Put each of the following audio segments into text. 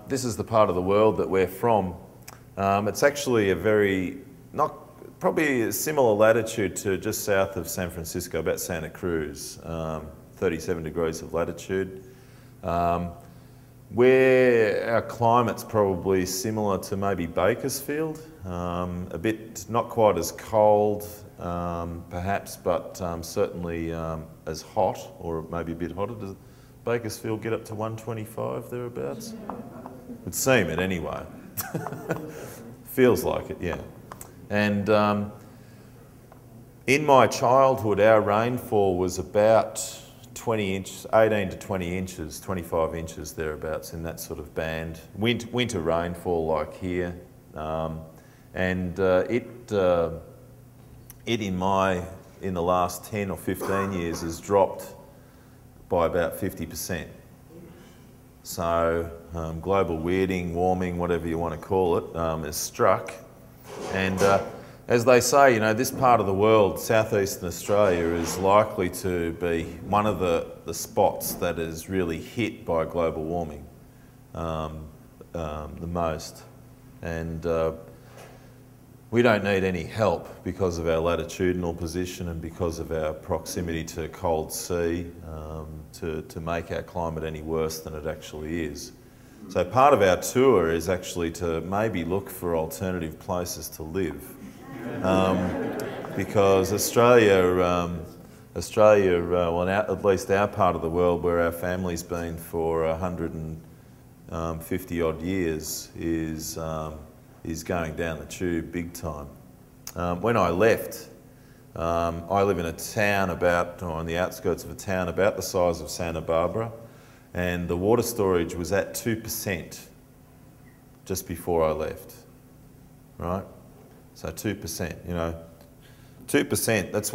This is the part of the world that we're from. It's actually a probably a similar latitude to just south of San Francisco, about Santa Cruz, 37 degrees of latitude. Where our climate's probably similar to maybe Bakersfield, a bit, not quite as cold perhaps, but certainly as hot, or maybe a bit hotter. Does Bakersfield get up to 125 thereabouts? Would seem it anyway. Feels like it, yeah. And in my childhood, our rainfall was about 20 inches, 18 to 20 inches, 25 inches thereabouts, in that sort of band. Winter rainfall like here. In the last 10 or 15 years has dropped by about 50%. So global warming, whatever you want to call it, has struck. And as they say, you know, this part of the world, southeastern Australia, is likely to be one of the spots that is really hit by global warming the most. And we don't need any help because of our latitudinal position and because of our proximity to cold sea to make our climate any worse than it actually is. So part of our tour is actually to maybe look for alternative places to live. Because Australia, well, at least our part of the world where our family's been for 150 odd years, is going down the tube big time. When I left, I live in a town on the outskirts of a town about the size of Santa Barbara, and the water storage was at 2% just before I left, right? So 2%, you know, 2%. That's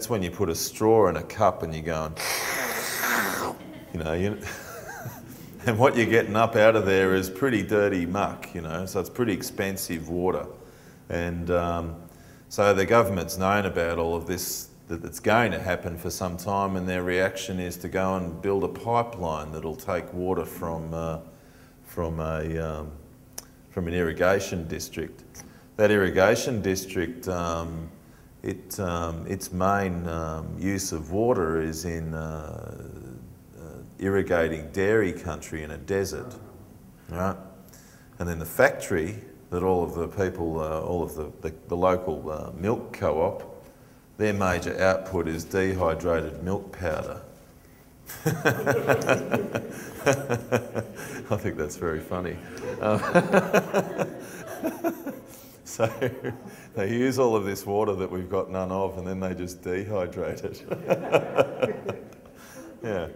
when you put a straw in a cup and you're going, you know, and what you're getting up out of there is pretty dirty muck, you know. So it's pretty expensive water, and so the government's known about all of this, that it's going to happen for some time, and their reaction is to go and build a pipeline that'll take water from an irrigation district. That irrigation district, its main use of water is in irrigating dairy country in a desert, right? And then the factory that all of the people, all of the local milk co-op, their major output is dehydrated milk powder. I think that's very funny. So they use all of this water that we've got none of, and then they just dehydrate it. Yeah,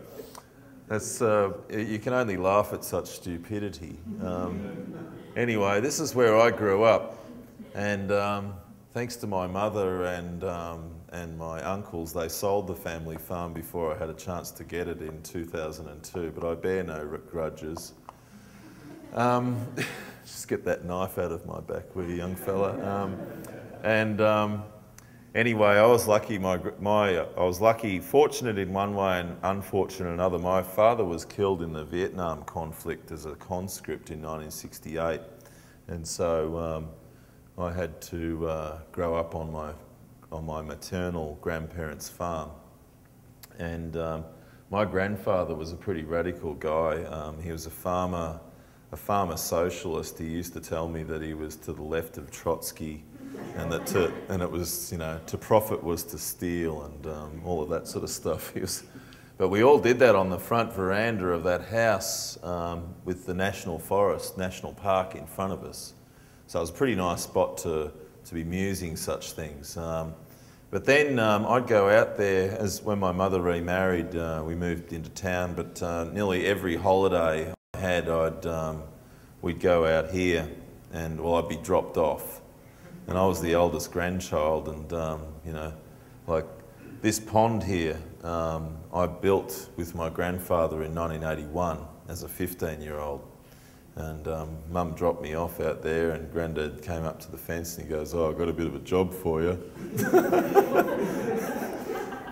that's you can only laugh at such stupidity. Anyway, this is where I grew up, and thanks to my mother and my uncles, they sold the family farm before I had a chance to get it in 2002. But I bear no grudges. Just get that knife out of my back, will you, young fella? Anyway, I was lucky. I was lucky, fortunate in one way and unfortunate in another. My father was killed in the Vietnam conflict as a conscript in 1968, and so I had to grow up on my maternal grandparents' farm. And my grandfather was a pretty radical guy. He was a farmer socialist. He used to tell me that he was to the left of Trotsky, and that it was, you know, to profit was to steal, and all of that sort of stuff. But we all did that on the front veranda of that house with the national park in front of us. So it was a pretty nice spot to be musing such things. But then I'd go out there, as when my mother remarried, we moved into town, but nearly every holiday I had, we'd go out here, and well, I'd be dropped off. And I was the eldest grandchild, and you know, like this pond here, I built with my grandfather in 1981 as a 15-year-old. And Mum dropped me off out there, and Grandad came up to the fence and he goes, "Oh, I've got a bit of a job for you."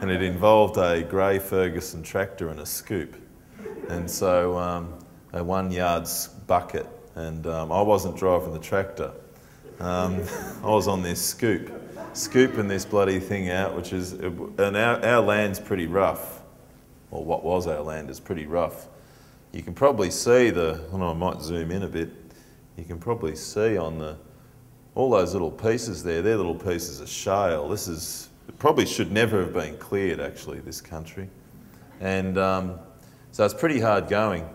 And it involved a grey Ferguson tractor and a scoop. And so a 1 yard's bucket, and I wasn't driving the tractor. I was on this scooping this bloody thing out, which is, and our land's pretty rough, or what was our land is pretty rough. You can probably see I might zoom in a bit, you can probably see on all those little pieces there, they're little pieces of shale. It probably should never have been cleared actually, this country. And so it's pretty hard going.